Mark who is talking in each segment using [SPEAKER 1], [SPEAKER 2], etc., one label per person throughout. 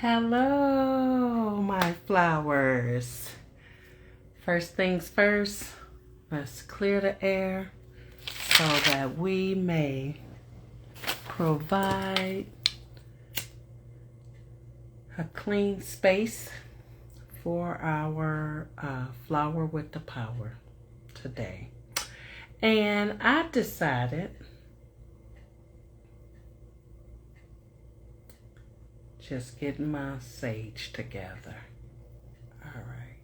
[SPEAKER 1] Hello, my flowers. First things first, let's clear the air so that we may provide a clean space for our flower with the power today. And I decided just getting my sage together. All right.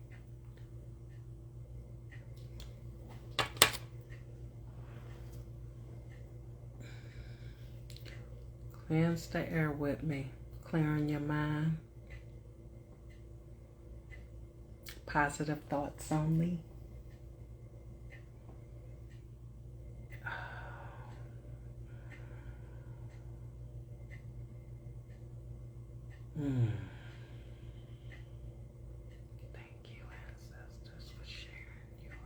[SPEAKER 1] Cleanse the air with me, clearing your mind. Positive thoughts only. Thank you, ancestors, for sharing your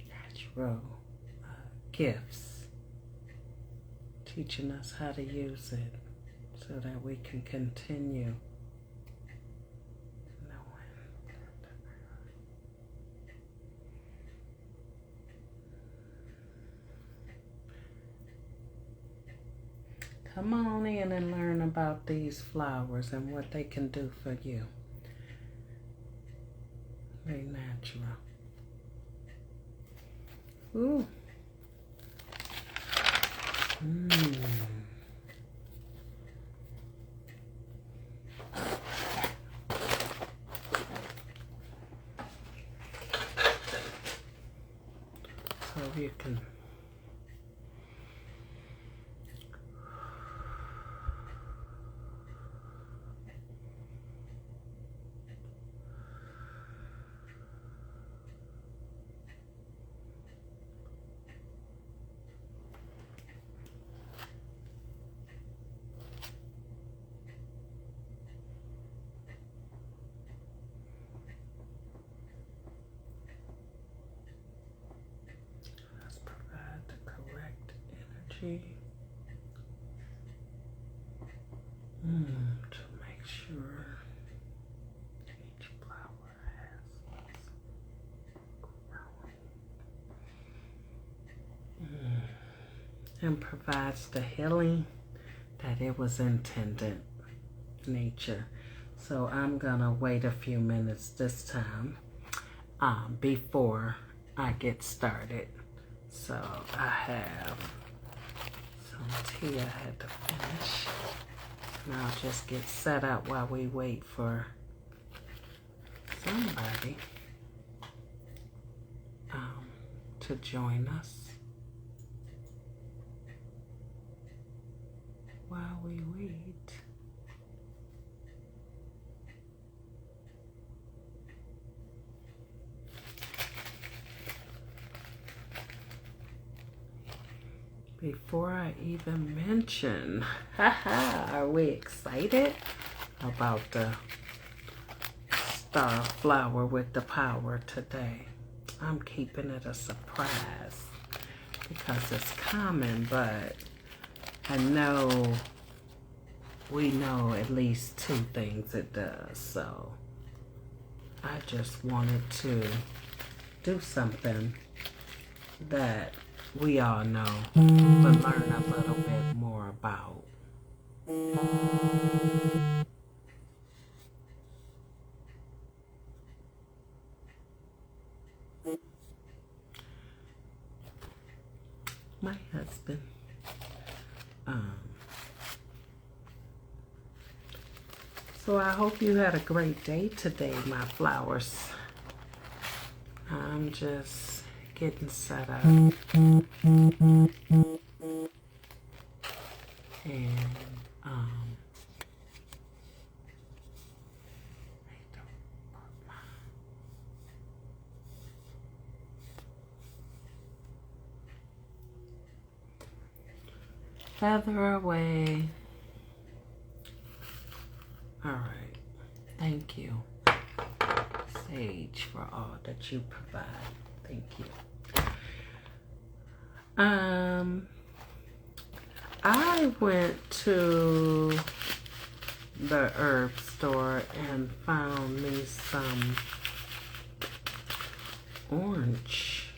[SPEAKER 1] natural gifts, teaching us how to use it so that we can continue Come on in and learn about these flowers and what they can do for you. Very natural. Ooh. So you can to make sure each flower has growing and provides the healing that it was intended, nature. So I'm gonna wait a few minutes this time before I get started. So I have some tea I had to finish. And I'll just get set up while we wait for somebody to join us while we wait. Before I even mention, are we excited about the star flower with the power today? I'm keeping it a surprise because it's common, but I know we know at least 2 things it does. So I just wanted to do something that we all know, but learn a little bit more about. My husband. So I hope you had a great day today, my flowers. I'm just getting set up. And feather away. All right. Thank you, Sage, for all that you provide. Thank you. I went to the herb store and found me some orange.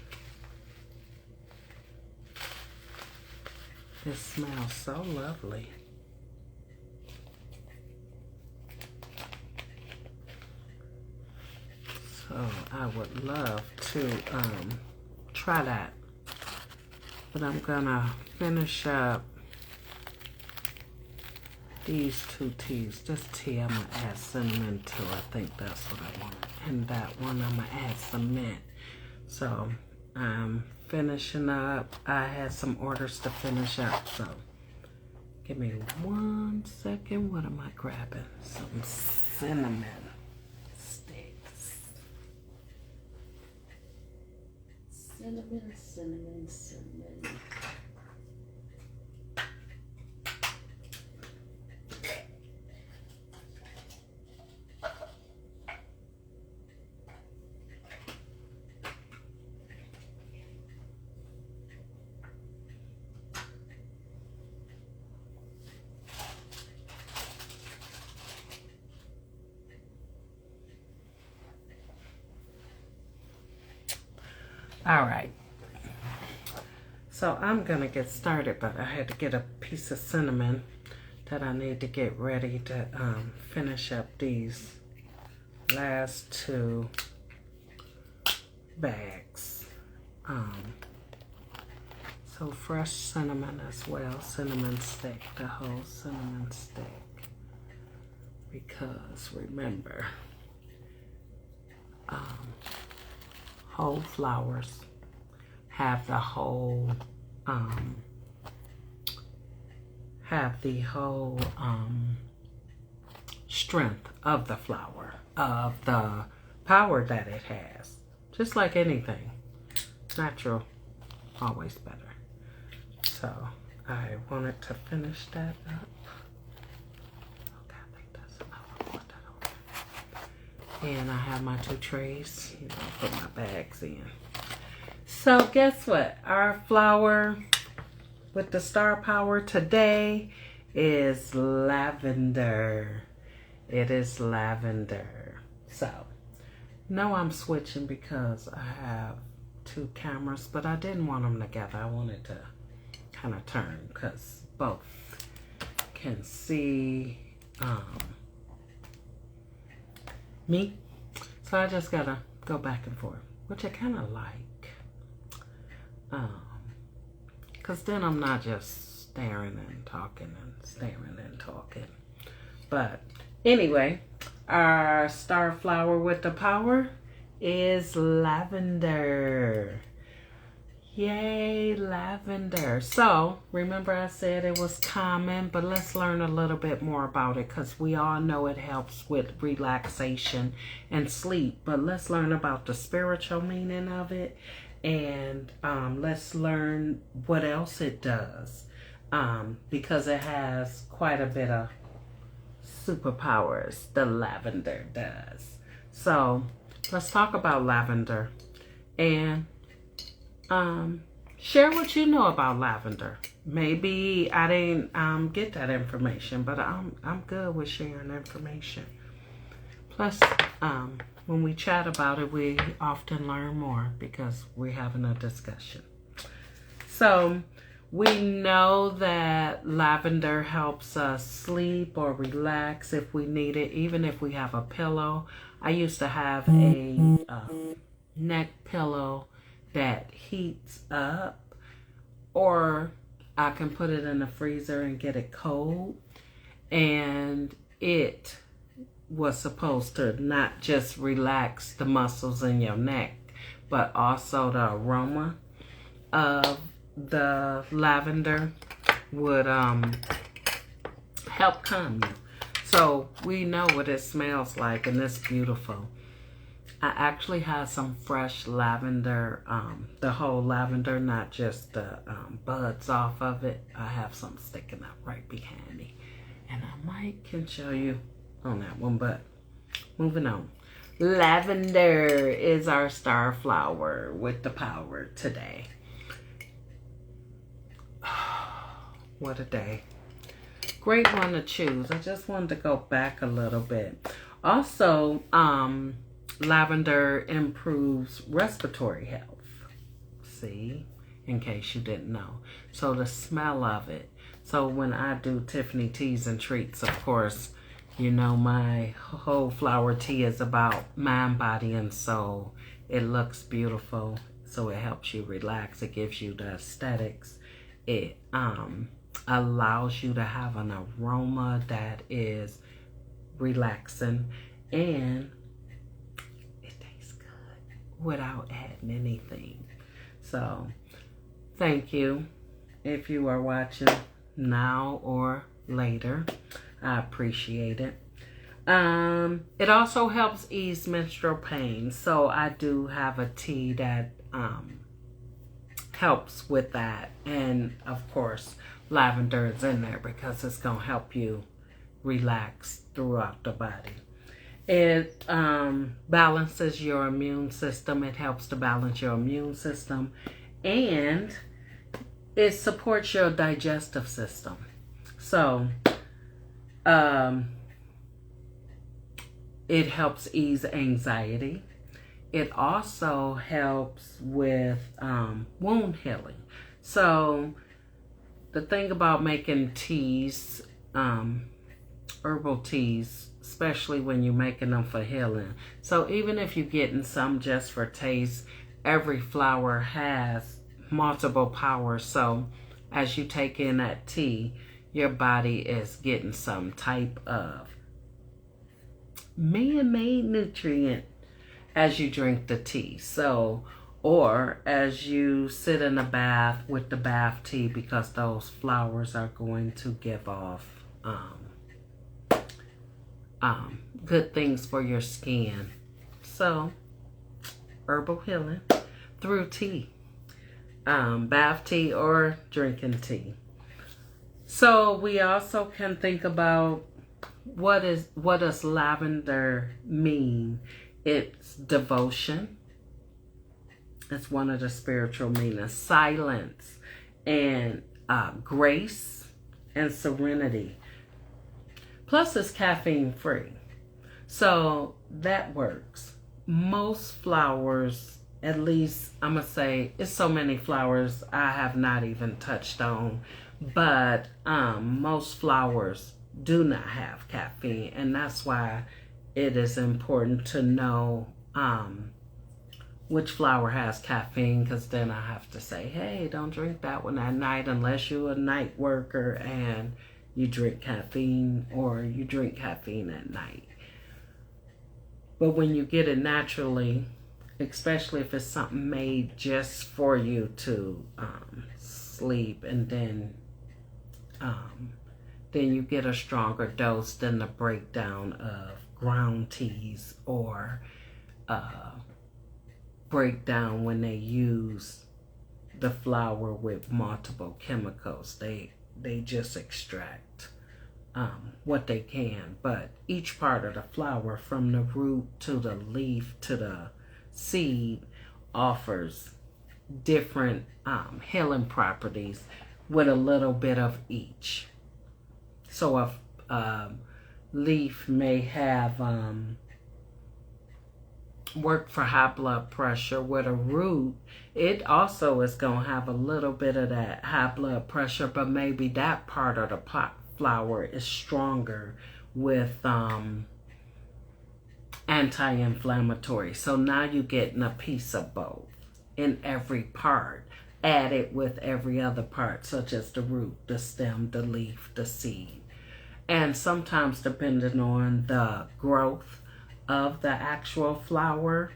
[SPEAKER 1] It smells so lovely. So I would love to try that. But I'm gonna finish up these 2 teas. This tea I'm gonna add cinnamon to. I think that's what I want. And that one I'm gonna add some mint. So I'm finishing up. I had some orders to finish up, so give me 1 second. What am I grabbing? Some cinnamon sticks. Cinnamon, cinnamon, cinnamon. All right, so I'm gonna get started, but I had to get a piece of cinnamon that I need to get ready to finish up these last 2 bags. So fresh cinnamon as well, cinnamon stick, the whole cinnamon stick, because remember, whole flowers have the whole strength of the flower, of the power that it has. Just like anything, natural, always better. So I wanted to finish that up. Okay, I think that's enough. I'll put that over. And I have my 2 trays, you know, put my bags in. So guess what? Our flower with the star power today is lavender. It is lavender. So, no, I'm switching because I have 2 cameras, but I didn't want them together. I wanted to kind of turn because both can see me. So I just gotta go back and forth, which I kind of like. Because then I'm not just staring and talking and staring and talking. But anyway, our star flower with the power is lavender. Yay, lavender. So remember I said it was common, but let's learn a little bit more about it, because we all know it helps with relaxation and sleep. But let's learn about the spiritual meaning of it. And let's learn what else it does, because it has quite a bit of superpowers, the lavender does. So let's talk about lavender and share what you know about lavender. Maybe I didn't get that information, but I'm good with sharing information. Plus, when we chat about it, we often learn more because we're having a discussion. So we know that lavender helps us sleep or relax if we need it, even if we have a pillow. I used to have a neck pillow that heats up, or I can put it in the freezer and get it cold. And it was supposed to not just relax the muscles in your neck, but also the aroma of the lavender would help calm you. So we know what it smells like, and it's beautiful. I actually have some fresh lavender, the whole lavender, not just the buds off of it. I have some sticking up right behind me, and I can show you on that one, but moving on. Lavender is our star flower with the power today. what a day. Great one to choose. I just wanted to go back a little bit. Also, lavender improves respiratory health. See, in case you didn't know. So the smell of it. So when I do Tiffany teas and treats, of course, you know my whole flower tea is about mind, body, and soul. It looks beautiful, so it helps you relax. It gives you the aesthetics. It allows you to have an aroma that is relaxing, and it tastes good without adding anything. So thank you if you are watching now or later. I appreciate it. It also helps ease menstrual pain. So I do have a tea that helps with that. And of course, lavender is in there because it's going to help you relax throughout the body. It balances your immune system. It helps to balance your immune system. And it supports your digestive system. So, it helps ease anxiety. It also helps with wound healing. So, the thing about making teas, herbal teas, especially when you're making them for healing. So even if you're getting some just for taste, every flower has multiple powers. So as you take in that tea, your body is getting some type of man-made nutrient as you drink the tea. So, or as you sit in a bath with the bath tea, because those flowers are going to give off good things for your skin. So, herbal healing through tea, bath tea or drinking tea. So we also can think about what does lavender mean? It's devotion. It's one of the spiritual meanings. Silence and grace and serenity. Plus it's caffeine free. So that works. Most flowers, at least I'm going to say, it's so many flowers I have not even touched on. But most flowers do not have caffeine. And that's why it is important to know which flower has caffeine, because then I have to say, hey, don't drink that one at night unless you're a night worker and you drink caffeine, or you drink caffeine at night. But when you get it naturally, especially if it's something made just for you to sleep, and then you get a stronger dose than the breakdown of ground teas, or breakdown when they use the flower with multiple chemicals. They just extract what they can, but each part of the flower, from the root to the leaf to the seed, offers different healing properties with a little bit of each. So a leaf may have work for high blood pressure. With a root, it also is going to have a little bit of that high blood pressure, but maybe that part of the flower is stronger with anti-inflammatory. So now you're getting a piece of both in every part, added with every other part, such as the root, the stem, the leaf, the seed. And sometimes, depending on the growth of the actual flower,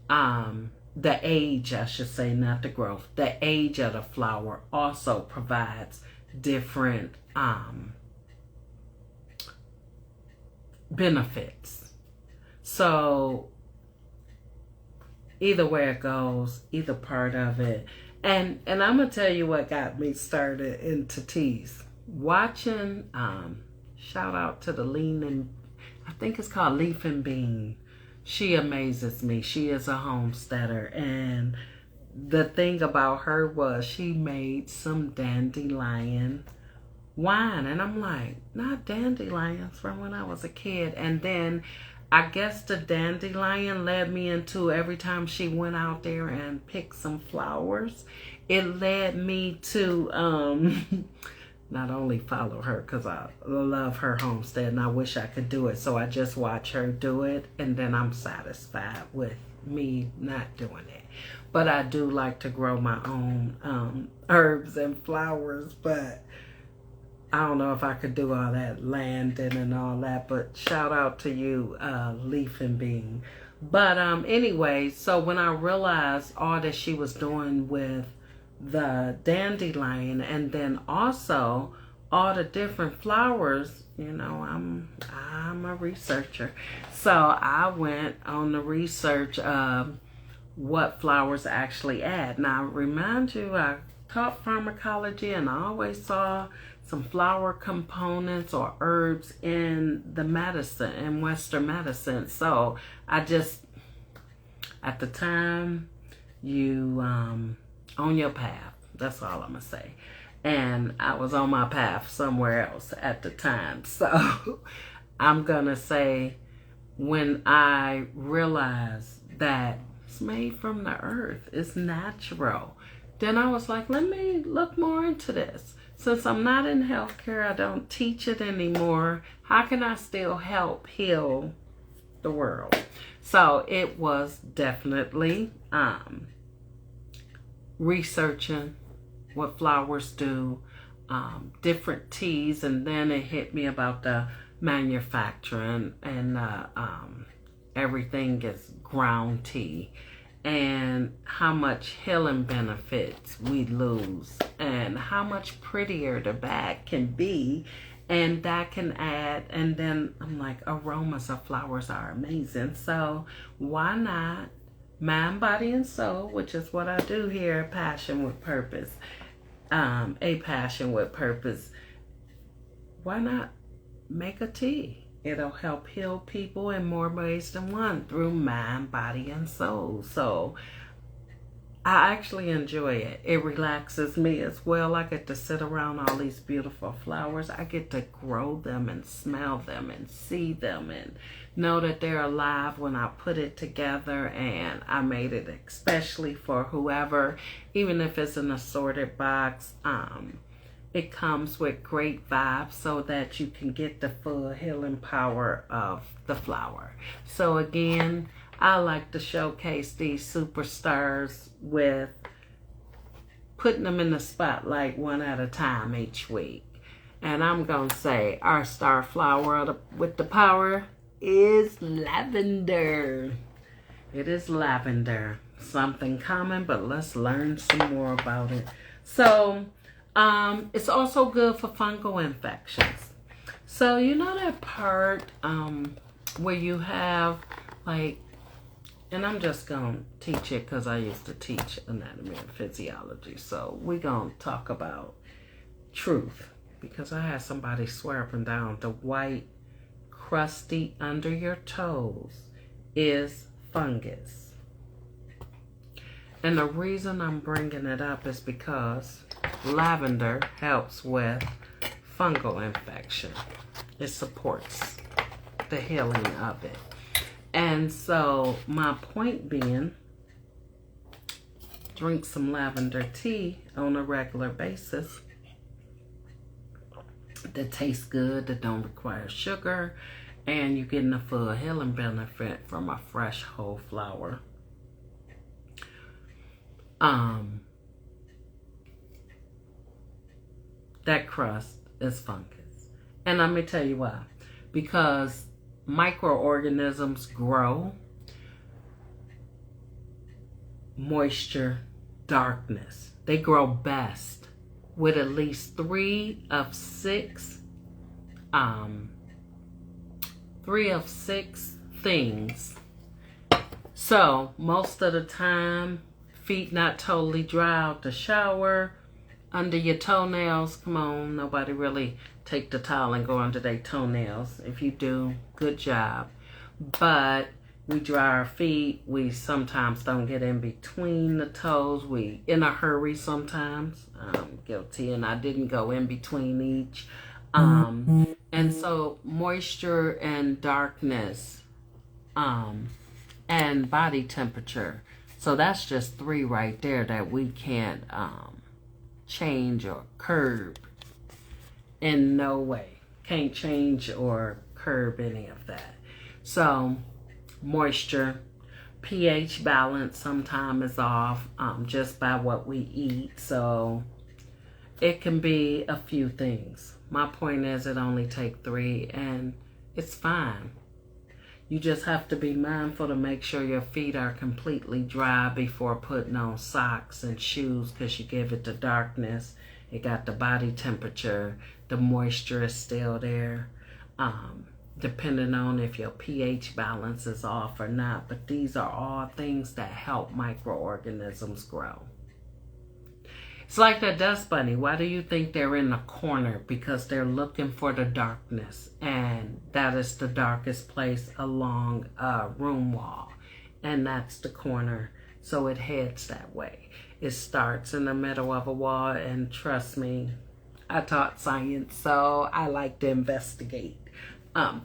[SPEAKER 1] the age, I should say, not the growth, the age of the flower also provides different benefits. So either way it goes, either part of it. And I'm going to tell you what got me started into teas. Watching, shout out to the I think it's called Leaf and Bean. She amazes me. She is a homesteader. And the thing about her was she made some dandelion wine. And I'm like, not dandelions from when I was a kid. And then I guess the dandelion led me into, every time she went out there and picked some flowers, it led me to not only follow her, because I love her homestead and I wish I could do it. So I just watch her do it, and then I'm satisfied with me not doing it. But I do like to grow my own herbs and flowers, but I don't know if I could do all that landing and all that, but shout out to you, Leaf and Bean. But anyway, so when I realized all that she was doing with the dandelion, and then also all the different flowers, you know, I'm a researcher. So I went on the research of what flowers actually add. Now, remind you, I taught pharmacology and I always saw some flower components or herbs in the medicine, in Western medicine. So I just, at the time, you on your path. That's all I'm gonna say. And I was on my path somewhere else at the time. So I'm gonna say, when I realized that it's made from the earth, it's natural, then I was like, let me look more into this. Since I'm not in healthcare, I don't teach it anymore, how can I still help heal the world? So it was definitely researching what flowers do, different teas, and then it hit me about the manufacturing and everything is ground tea, and how much healing benefits we lose, and how much prettier the bag can be, and that can add. And then I'm like, aromas of flowers are amazing, so why not mind, body, and soul, which is what I do here at Passion with Purpose, a Passion with Purpose. Why not make a tea? It'll help heal people in more ways than one, through mind, body, and soul. So I actually enjoy it. It relaxes me as well. I get to sit around all these beautiful flowers. I get to grow them and smell them and see them and know that they're alive when I put it together. And I made it especially for whoever, even if it's an assorted box. It comes with great vibes so that you can get the full healing power of the flower. So again, I like to showcase these superstars with putting them in the spotlight one at a time each week. And I'm going to say our star flower with the power is lavender. It is lavender. Something common, but let's learn some more about it. So it's also good for fungal infections. So you know that part where you have like, and I'm just going to teach it because I used to teach anatomy and physiology. So we're going to talk about truth, because I had somebody swear up and down the white crusty under your toes is fungus. And the reason I'm bringing it up is because lavender helps with fungal infection. It supports the healing of it. And so my point being, drink some lavender tea on a regular basis that tastes good, that don't require sugar, and you're getting a full healing benefit from a fresh whole flower. That crust is fungus. And let me tell you why. Because microorganisms grow moisture, darkness. They grow best with at least 3 of 6 things. So most of the time, feet not totally dry out the shower, under your toenails. Come on, nobody really take the towel and go under their toenails. If you do, good job. But we dry our feet. We sometimes don't get in between the toes. We in a hurry sometimes. I'm guilty, and I didn't go in between each. And so moisture and darkness, and body temperature. So that's just 3 right there that we can't change or curb in no way. Can't change or curb any of that. So moisture, pH balance sometimes is off just by what we eat. So it can be a few things. My point is it only takes 3 and it's fine. You just have to be mindful to make sure your feet are completely dry before putting on socks and shoes, because you give it the darkness. It got the body temperature. The moisture is still there. Depending on if your pH balance is off or not. But these are all things that help microorganisms grow. It's like that dust bunny. Why do you think they're in the corner? Because they're looking for the darkness. And that is the darkest place along a room wall. And that's the corner. So it heads that way. It starts in the middle of a wall. And trust me, I taught science. So I like to investigate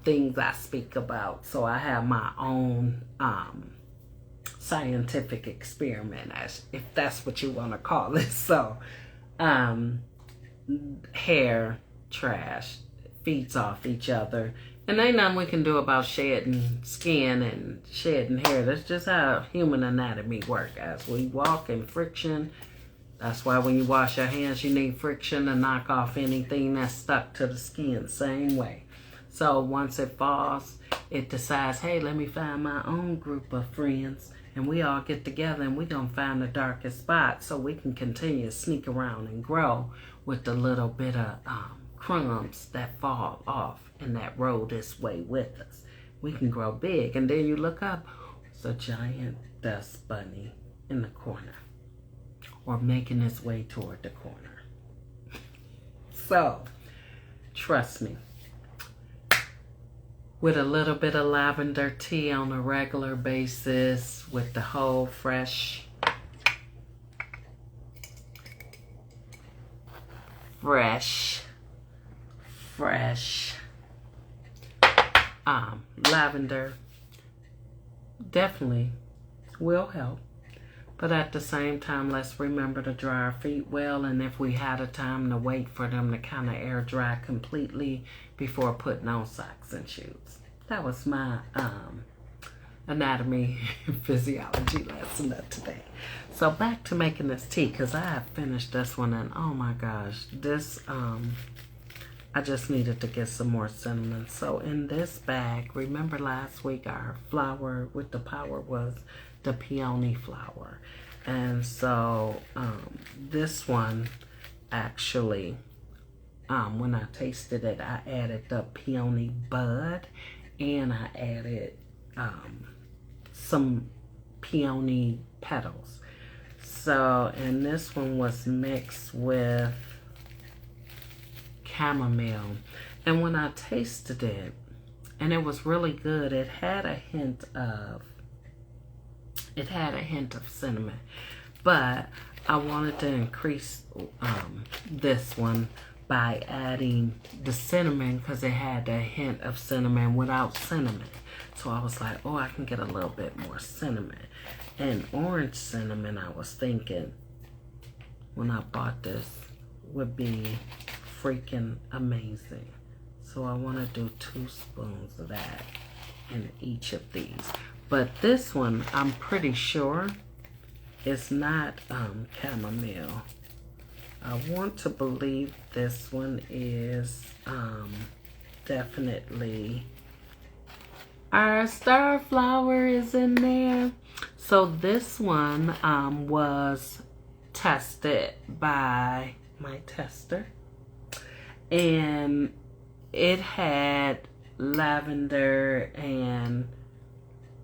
[SPEAKER 1] things I speak about. So I have my own scientific experiment, as if that's what you want to call it. So hair, trash, feeds off each other, and ain't nothing we can do about shedding skin and shedding hair. That's just how human anatomy works. As we walk in friction, that's why when you wash your hands you need friction to knock off anything that's stuck to the skin. Same way. So once it falls, it decides, hey, let me find my own group of friends. And we all get together and we're going to find the darkest spot so we can continue to sneak around and grow with the little bit of crumbs that fall off and that roll this way with us. We can grow big. And then you look up, it's a giant dust bunny in the corner or making its way toward the corner. So, trust me. With a little bit of lavender tea on a regular basis, with the whole fresh lavender definitely will help. But at the same time, let's remember to dry our feet well, and if we had a time to wait for them to kind of air dry completely before putting on socks and shoes. That was my anatomy and physiology lesson of today. So back to making this tea, because I have finished this one, and oh my gosh, this I just needed to get some more cinnamon. So in this bag, remember last week our flour with the power was the peony flour, and so this one actually, when I tasted it, I added the peony bud, and I added some peony petals. So, and this one was mixed with chamomile, and when I tasted it, and it was really good, it had a hint of cinnamon, but I wanted to increase this one by adding the cinnamon, because it had a hint of cinnamon without cinnamon. So I was like, oh, I can get a little bit more cinnamon. And orange cinnamon, I was thinking, when I bought this, would be freaking amazing. So I want to do 2 spoons of that in each of these. But this one, I'm pretty sure, is not chamomile. I want to believe this one is definitely, our star flower is in there. So this one was tested by my tester, and it had lavender and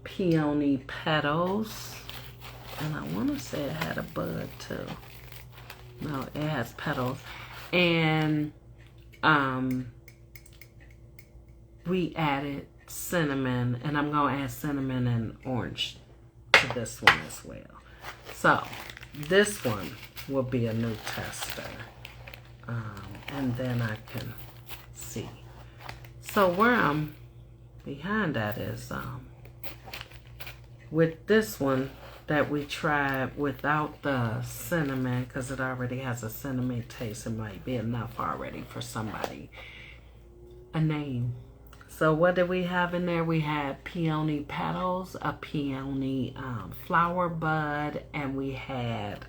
[SPEAKER 1] peony petals, and I want to say it had a bud too. No, it has petals. And we added cinnamon, and I'm going to add cinnamon and orange to this one as well. So this one will be a new tester. And then I can see. So where I'm behind that is with this one that we tried without the cinnamon, because it already has a cinnamon taste. It might be enough already for somebody. A name. So what did we have in there? We had peony petals, a peony flower bud, and we had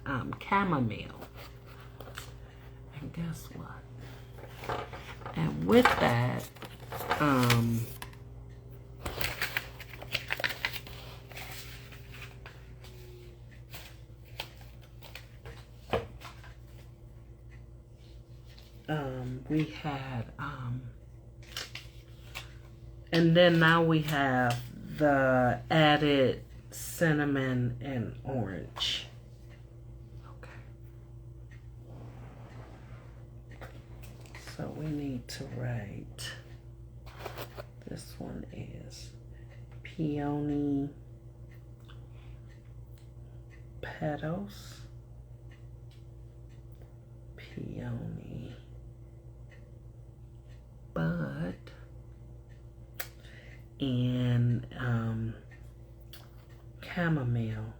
[SPEAKER 1] chamomile. And guess what? And with that, we had, and then now we have the added cinnamon and orange. So we need to write, this one is peony petals, peony bud, and chamomile,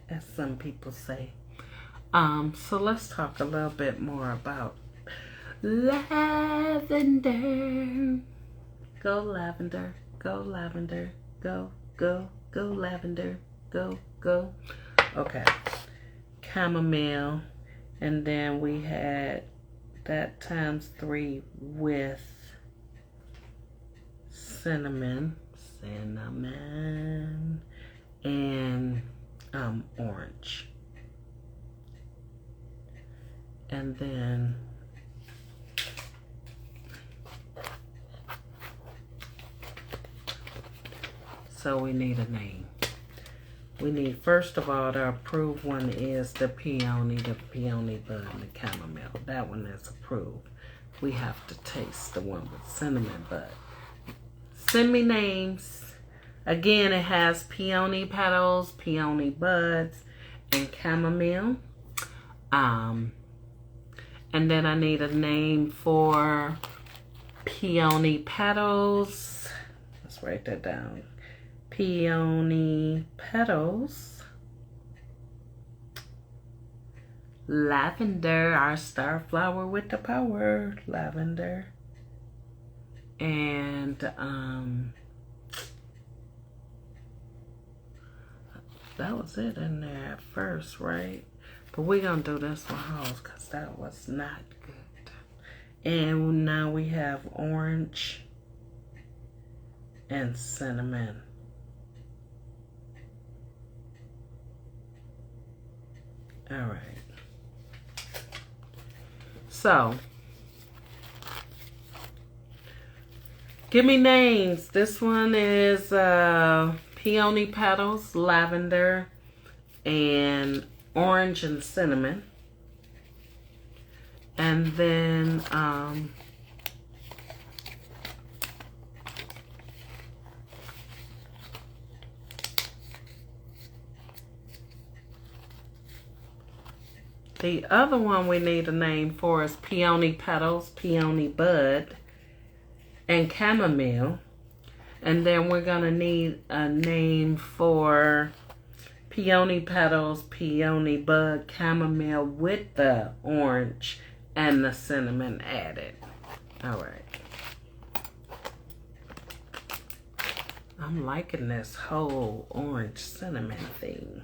[SPEAKER 1] as some people say. So let's talk a little bit more about lavender. Go lavender, go lavender, go, go, go lavender, go, go. Okay, chamomile, and then we had that times 3 with cinnamon, and orange. And then so we need a name. We need, first of all, the approved one is the peony bud, and the chamomile. That one is approved. We have to taste the one with cinnamon bud. Send me names. Again, it has peony petals, peony buds, and chamomile. And then I need a name for peony petals. Let's write that down. Peony petals. Lavender, our star flower with the power. Lavender. And that was it in there at first, right? But we're going to do this one whole because that was not good. And now we have orange and cinnamon. All right. So, give me names. This one is peony petals, lavender, and orange and cinnamon. And then the other one we need a name for is peony petals, peony bud, and chamomile. And then we're gonna need a name for peony petals, peony bud, chamomile with the orange and the cinnamon added. All right. I'm liking this whole orange cinnamon thing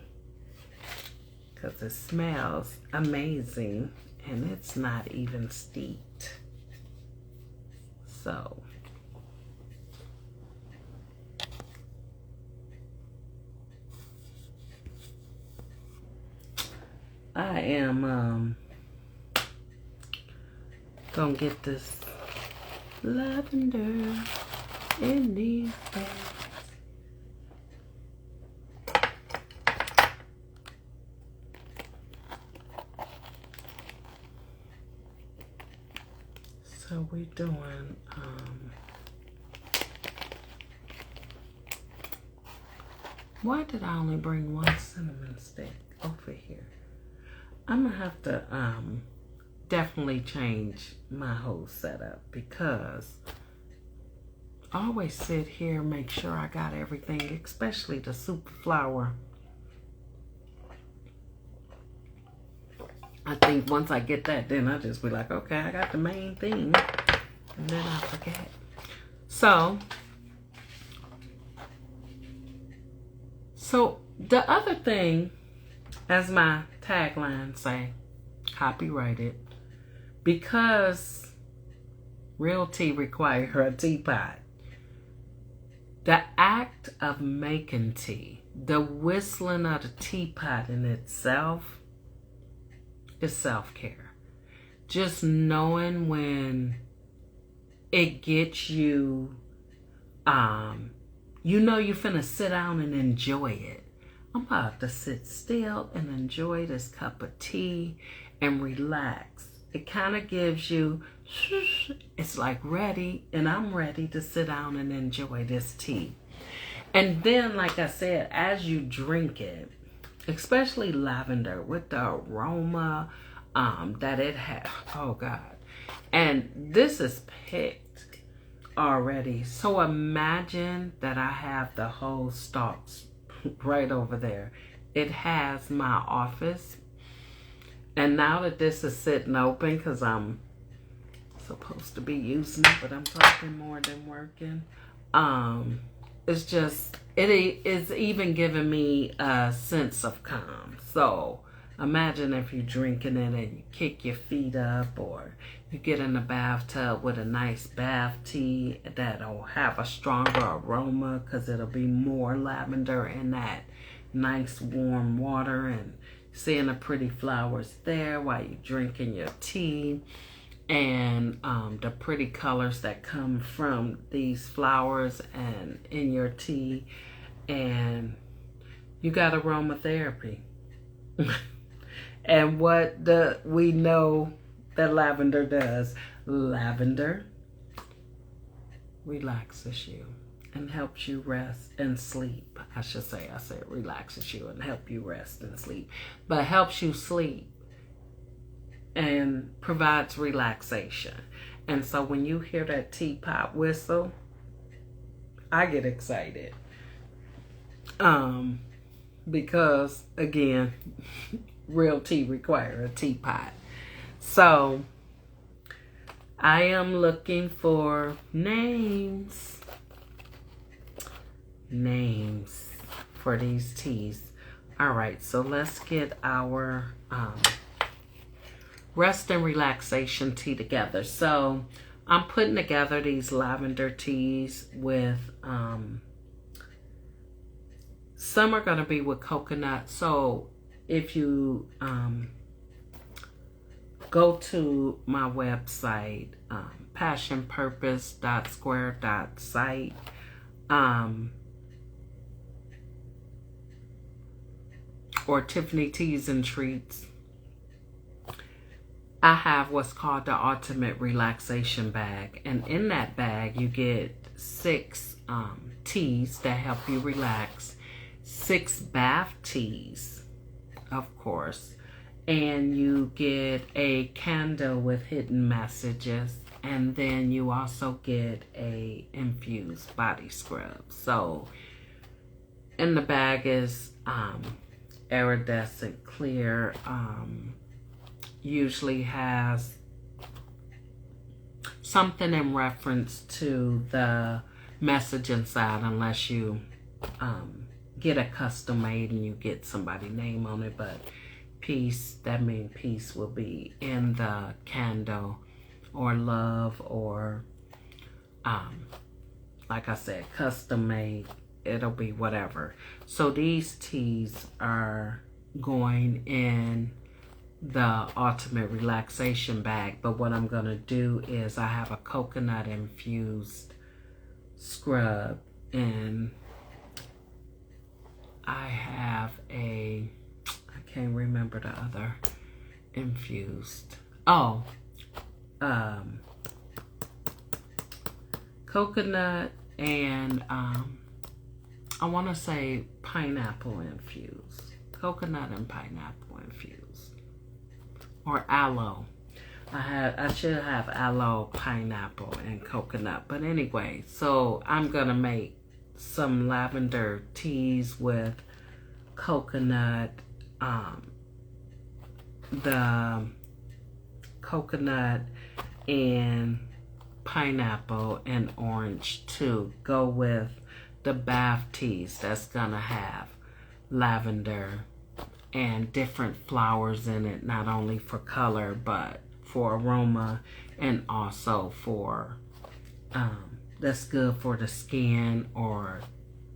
[SPEAKER 1] because it smells amazing and it's not even steeped. So I am gonna get this lavender in these bags. doing, why did I only bring one cinnamon stick over here? I'm gonna have to definitely change my whole setup, because I always sit here and make sure I got everything, especially the super flour. I think once I get that, then I just be like, okay, I got the main thing, and then I forget. So the other thing, as my tagline say, copyrighted, because real tea require a teapot. The act of making tea, the whistling of the teapot in itself, is self-care. Just knowing when it gets you, you know you're finna sit down and enjoy it. I'm about to sit still and enjoy this cup of tea and relax. It kind of gives you, it's like ready, and I'm ready to sit down and enjoy this tea. And then, like I said, as you drink it, especially lavender with the aroma that it has, oh God. And this is picked already. So imagine that I have the whole stalks right over there. It has my office. And now that this is sitting open, because I'm supposed to be using it, but I'm talking more than working. It's just, it is even giving me a sense of calm. So imagine if you're drinking it and you kick your feet up, or you get in the bathtub with a nice bath tea that'll have a stronger aroma, because it'll be more lavender in that nice warm water, and seeing the pretty flowers there while you're drinking your tea, and the pretty colors that come from these flowers and in your tea, and you got aromatherapy. And what we know that lavender does. Lavender relaxes you and helps you rest and sleep. I should say, I said relaxes you and help you rest and sleep, but helps you sleep and provides relaxation. And so when you hear that teapot whistle, I get excited. Because again, real tea require a teapot. So I am looking for names for these teas. All right, so let's get our rest and relaxation tea together. So I'm putting together these lavender teas with some are going to be with coconut. So if you go to my website, PASSIONWPURPOSE.SQUARE.SITE, or Tiffany Teas and Treats, I have what's called the Ultimate Relaxation Bag. And in that bag, you get 6 teas that help you relax, 6 bath teas, of course, and you get a candle with hidden messages, and then you also get a infused body scrub. So in the bag is iridescent clear, usually has something in reference to the message inside, unless you get a custom made and you get somebody's name on it. But peace, that means peace will be in the candle, or love, or like I said, custom made. It'll be whatever. So these teas are going in the Ultimate Relaxation Bag. But what I'm going to do is I have a coconut infused scrub, and I have I can't remember the other infused. Oh, coconut and I want to say pineapple infused. Coconut and pineapple infused. Or aloe. I should have aloe, pineapple, and coconut. But anyway, so I'm going to make some lavender teas with coconut, the coconut and pineapple and orange to go with the bath teas that's gonna have lavender and different flowers in it, not only for color but for aroma, and also for that's good for the skin or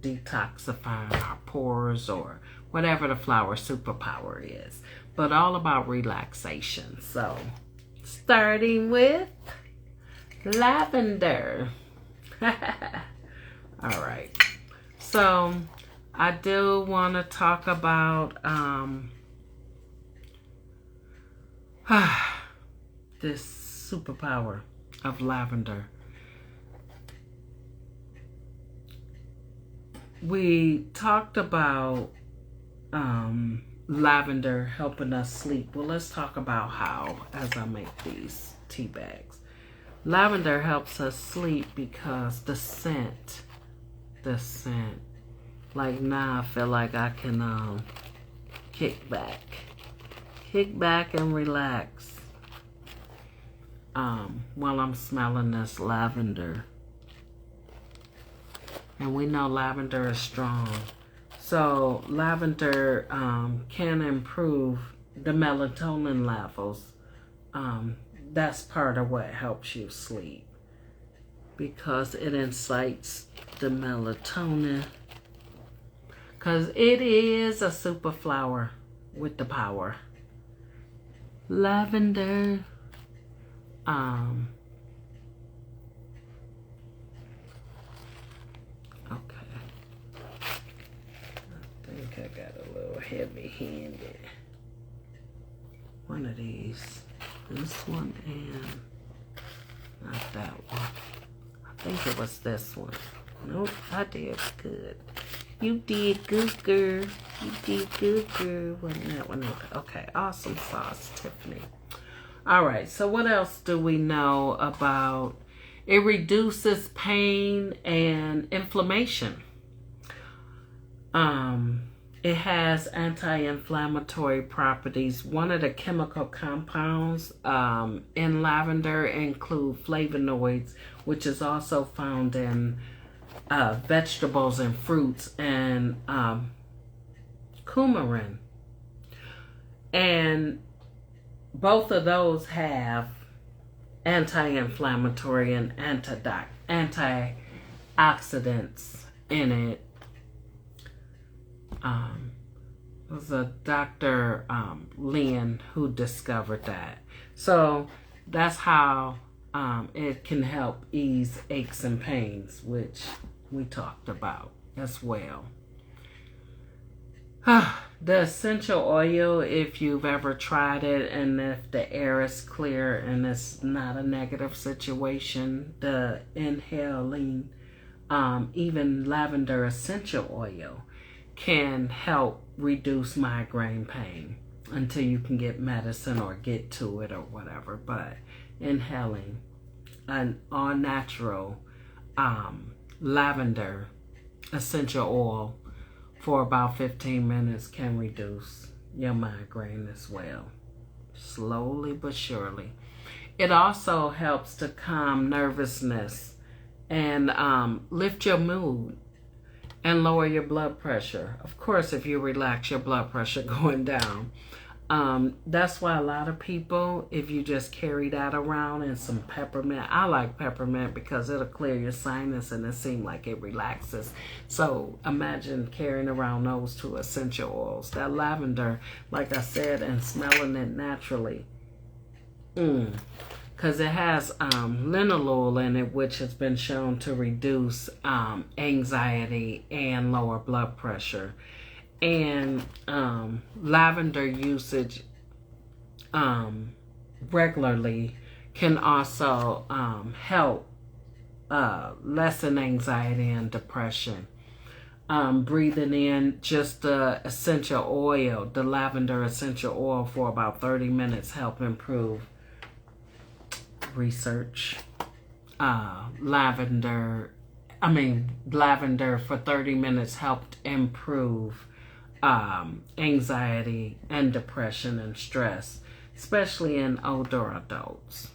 [SPEAKER 1] detoxifying our pores or whatever the flower superpower is, but all about relaxation. So starting with lavender. All right, so I do want to talk about this superpower of lavender. We talked about lavender helping us sleep. Well, let's talk about how, as I make these tea bags. Lavender helps us sleep because the scent. Like now I feel like I can kick back and relax while I'm smelling this lavender. And we know lavender is strong. So lavender can improve the melatonin levels. That's part of what helps you sleep, because it incites the melatonin. Because it is a super flower with the power. Lavender. Okay. I think I got a little heavy-handed. One of these. This one and not that one. I think it was this one. Nope, I did good. You did good, girl. You did good, girl. Wasn't that one? Okay, awesome sauce, Tiffany. All right, so what else do we know about? It reduces pain and inflammation. It has anti-inflammatory properties. One of the chemical compounds in lavender include flavonoids, which is also found in vegetables and fruits, and coumarin. And both of those have anti-inflammatory and antioxidants in it. It was a Dr. Lynn who discovered that. So that's how it can help ease aches and pains, which we talked about as well. The essential oil, if you've ever tried it and if the air is clear and it's not a negative situation, the inhaling, even lavender essential oil can help reduce migraine pain until you can get medicine or get to it or whatever. But inhaling an all-natural lavender essential oil for about 15 minutes can reduce your migraine as well. Slowly but surely. It also helps to calm nervousness and lift your mood and lower your blood pressure. Of course, if you relax, your blood pressure going down. That's why a lot of people, if you just carry that around and some peppermint, I like peppermint because it'll clear your sinus and it seems like it relaxes. So imagine carrying around those two essential oils. That lavender, like I said, and smelling it naturally. Because it has linalool in it, which has been shown to reduce anxiety and lower blood pressure. And lavender usage regularly can also help lessen anxiety and depression. Breathing in just the essential oil, the lavender essential oil, for about 30 minutes help improve research. Lavender for 30 minutes helped improve anxiety and depression and stress, especially in older adults.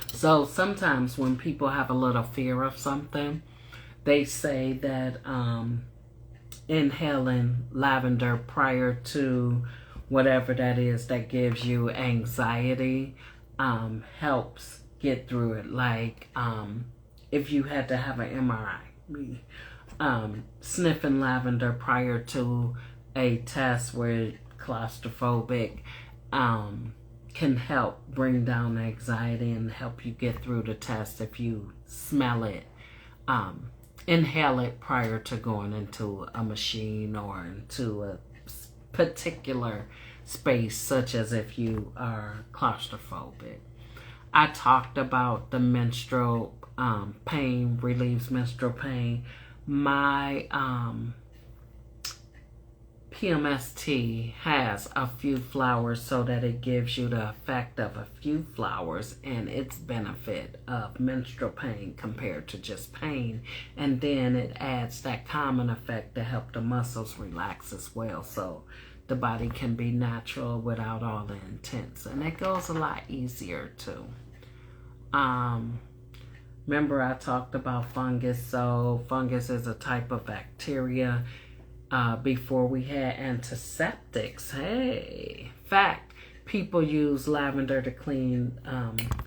[SPEAKER 1] So sometimes when people have a little fear of something, they say that inhaling lavender prior to whatever that is that gives you anxiety helps get through it. Like if you had to have an MRI, sniffing lavender prior to a test where you're claustrophobic can help bring down anxiety and help you get through the test if you smell it. Inhale it prior to going into a machine or into a particular space, such as if you are claustrophobic. I talked about the menstrual pain, relieves menstrual pain. My PMS tea has a few flowers so that it gives you the effect of a few flowers and its benefit of menstrual pain compared to just pain. And then it adds that calming effect to help the muscles relax as well, so the body can be natural without all the intense. And it goes a lot easier too. Remember I talked about fungus. So fungus is a type of bacteria. Before we had antiseptics. Hey, fact, people use lavender to clean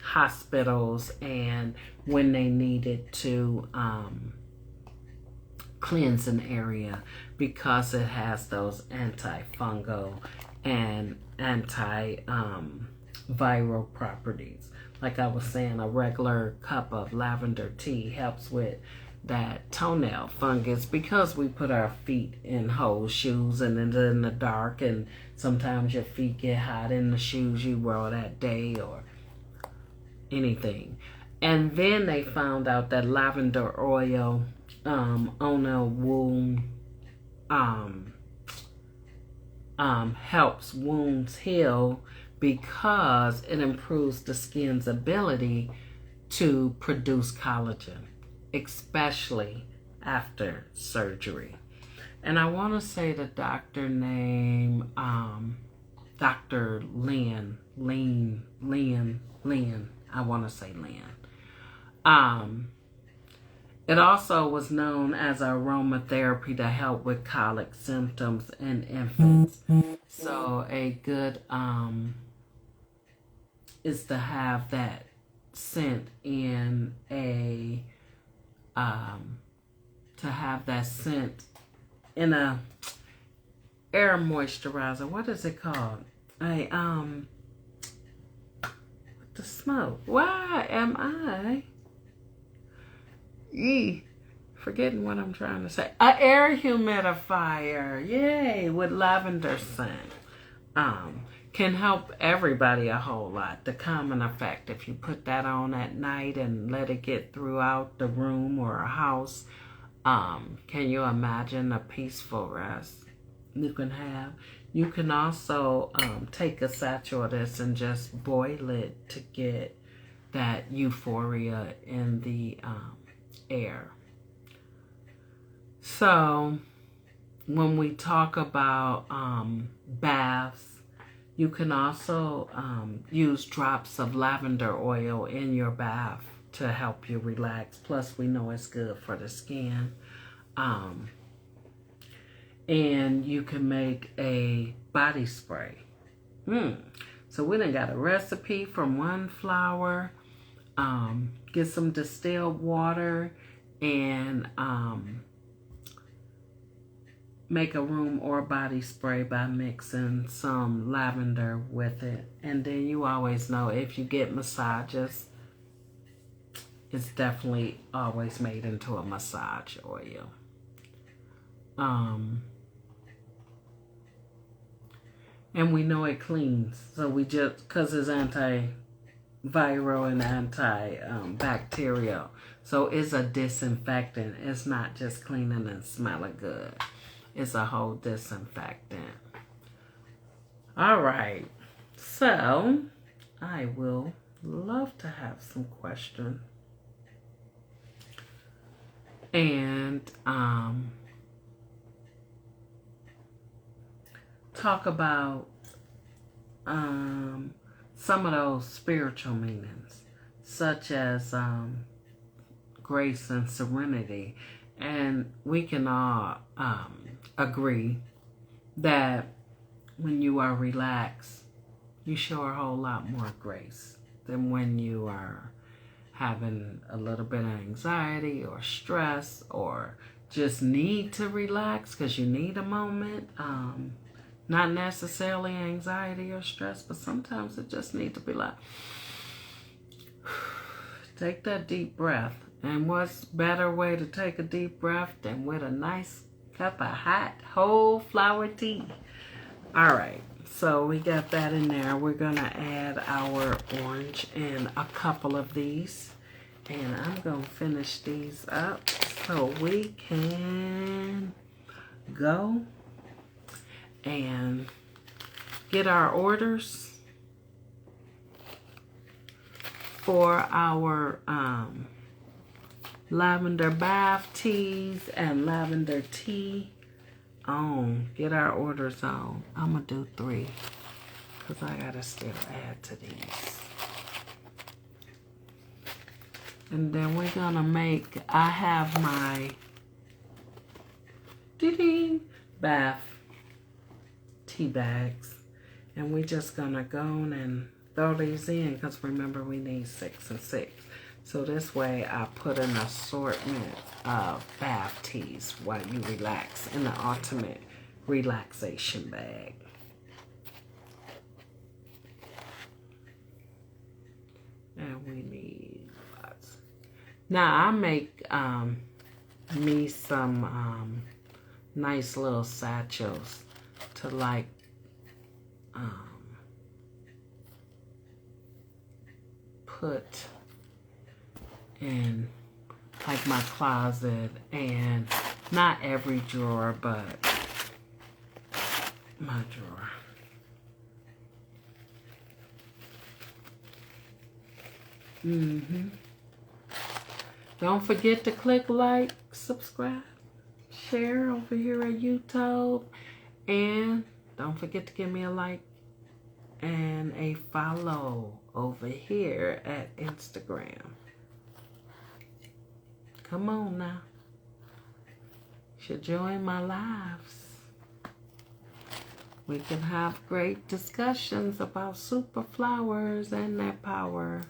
[SPEAKER 1] hospitals and when they needed to cleanse an area, because it has those antifungal and antiviral properties. Like I was saying, a regular cup of lavender tea helps with that toenail fungus, because we put our feet in whole shoes and it's in the dark, and sometimes your feet get hot in the shoes you wore that day or anything. And then they found out that lavender oil on a wound helps wounds heal, because it improves the skin's ability to produce collagen, especially after surgery. And I want to say the doctor name, Dr. Lynn, I want to say Lynn. It also was known as aromatherapy to help with colic symptoms in infants. So a good is to have that scent in a air moisturizer. What is it called? The smoke. Why am I forgetting what I'm trying to say? An air humidifier. Yay, with lavender scent. Can help everybody a whole lot. The calming effect, if you put that on at night and let it get throughout the room or a house, can you imagine a peaceful rest you can have? You can also take a satchel of this and just boil it to get that euphoria in the air. So when we talk about baths, you can also use drops of lavender oil in your bath to help you relax. Plus, we know it's good for the skin. And you can make a body spray. So we done got a recipe from one flower. Get some distilled water and make a room or body spray by mixing some lavender with it. And then you always know, if you get massages, it's definitely always made into a massage oil. And we know it cleans. So we just, because it's antiviral and antibacterial. So it's a disinfectant. It's not just cleaning and smelling good. It's a whole disinfectant. All right. So I will love to have some questions. And talk about some of those spiritual meanings, such as grace and serenity. And we can all agree that when you are relaxed, you show a whole lot more grace than when you are having a little bit of anxiety or stress or just need to relax because you need a moment. Not necessarily anxiety or stress, but sometimes it just needs to be like, take that deep breath. And what's better way to take a deep breath than with a nice cup of hot whole flower tea? All right, so we got that in there. We're gonna add our orange in a couple of these. And I'm gonna finish these up so we can go and get our orders for our lavender bath teas and lavender tea on. Get our orders on. I'm gonna do 3 because I gotta still add to these. And then we're gonna make, I have my bath tea bags. And we're just gonna go and throw these in because remember we need 6 and 6. So this way I put an assortment of bath teas while you relax in the ultimate relaxation bag. And we need lots. Now I make me some nice little satchels to like put in like my closet, and not every drawer, but my drawer. Don't forget to click like, subscribe, share over here at YouTube, and don't forget to give me a like and a follow over here at Instagram. Come on now. You should join my lives. We can have great discussions about super flowers and their power.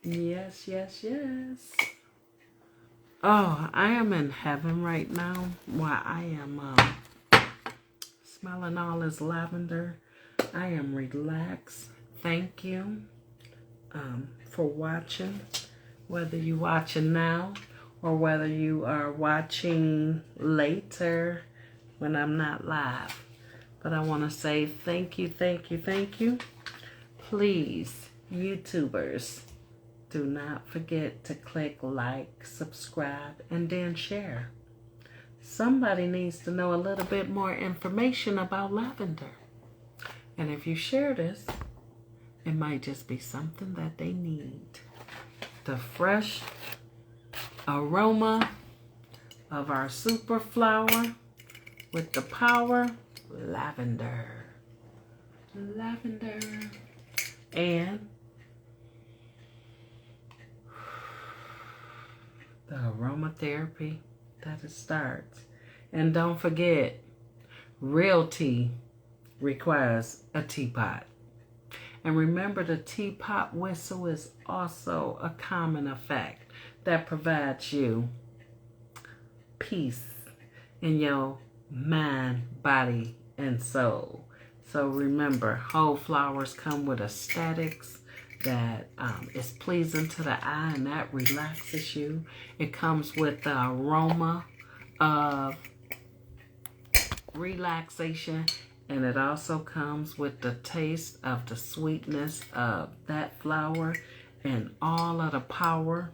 [SPEAKER 1] Yes, yes, yes. Oh, I am in heaven right now while I am smelling all this lavender. I am relaxed. Thank you for watching, whether you're watching now or whether you are watching later when I'm not live. But I want to say thank you, thank you, thank you. Please, YouTubers, do not forget to click like, subscribe, and then share. Somebody needs to know a little bit more information about lavender. And if you share this, it might just be something that they need. The fresh aroma of our super flower with the power, lavender. Lavender. And the aromatherapy that it starts. And don't forget, real tea requires a teapot. And remember, the teapot whistle is also a common effect that provides you peace in your mind, body, and soul. So remember, whole flowers come with aesthetics that is pleasing to the eye and that relaxes you. It comes with the aroma of relaxation, and it also comes with the taste of the sweetness of that flower and all of the power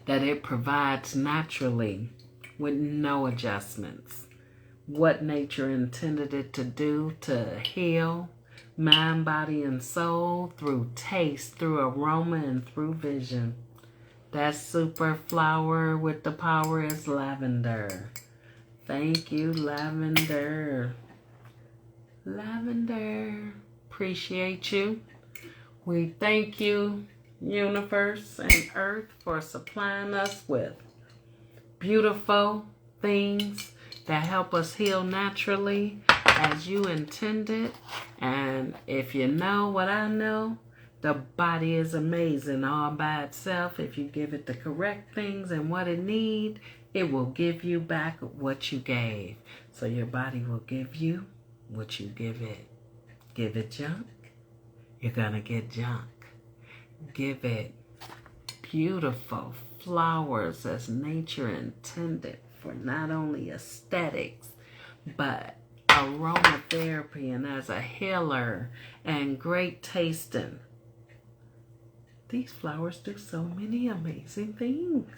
[SPEAKER 1] that it provides naturally with no adjustments. What nature intended it to do to heal mind, body, and soul through taste, through aroma, and through vision. That super flower with the power is lavender. Thank you, lavender. Lavender. Appreciate you. We thank you, universe and earth, for supplying us with beautiful things that help us heal naturally as you intended. And if you know what I know, the body is amazing all by itself. If you give it the correct things and what it needs, it will give you back what you gave. So your body will give you what you give it. Give it junk, you're gonna get junk. Give it beautiful flowers as nature intended for not only aesthetics, but aromatherapy and as a healer and great tasting. These flowers do so many amazing things.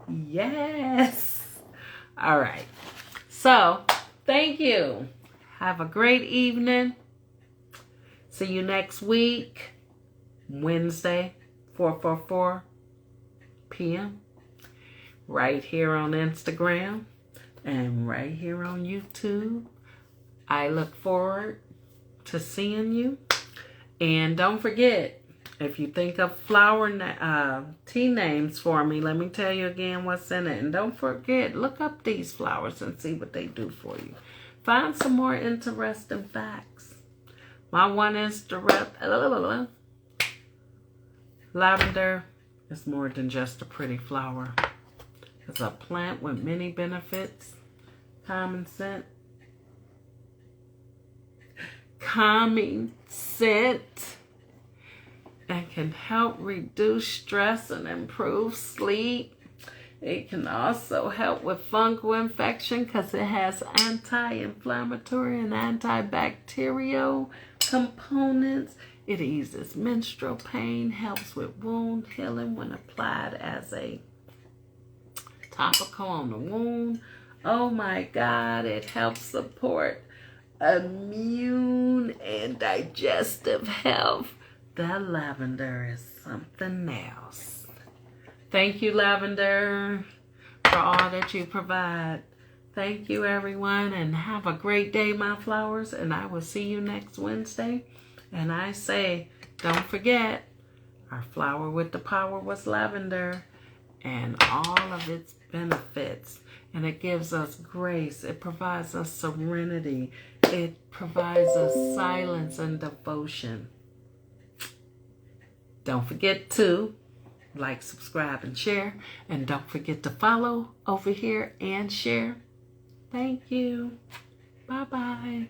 [SPEAKER 1] Yes. All right. So, thank you. Have a great evening. See you next week, Wednesday, 4:44 p.m. right here on Instagram and right here on YouTube. I look forward to seeing you. And don't forget, if you think of tea names for me, let me tell you again what's in it. And don't forget, look up these flowers and see what they do for you. Find some more interesting facts. My one is lavender is more than just a pretty flower. It's a plant with many benefits. Calming scent, and can help reduce stress and improve sleep. It can also help with fungal infection because it has anti-inflammatory and antibacterial components. It eases menstrual pain, helps with wound healing when applied as a topical on the wound. Oh my God, it helps support immune and digestive health. That lavender is something else. Thank you, lavender, for all that you provide. Thank you, everyone, and have a great day, my flowers, and I will see you next Wednesday. And I say, don't forget, our flower with the power was lavender and all of its benefits. And it gives us grace. It provides us serenity. It provides us silence and devotion. Don't forget to like, subscribe, and share. And don't forget to follow over here and share. Thank you. Bye-bye.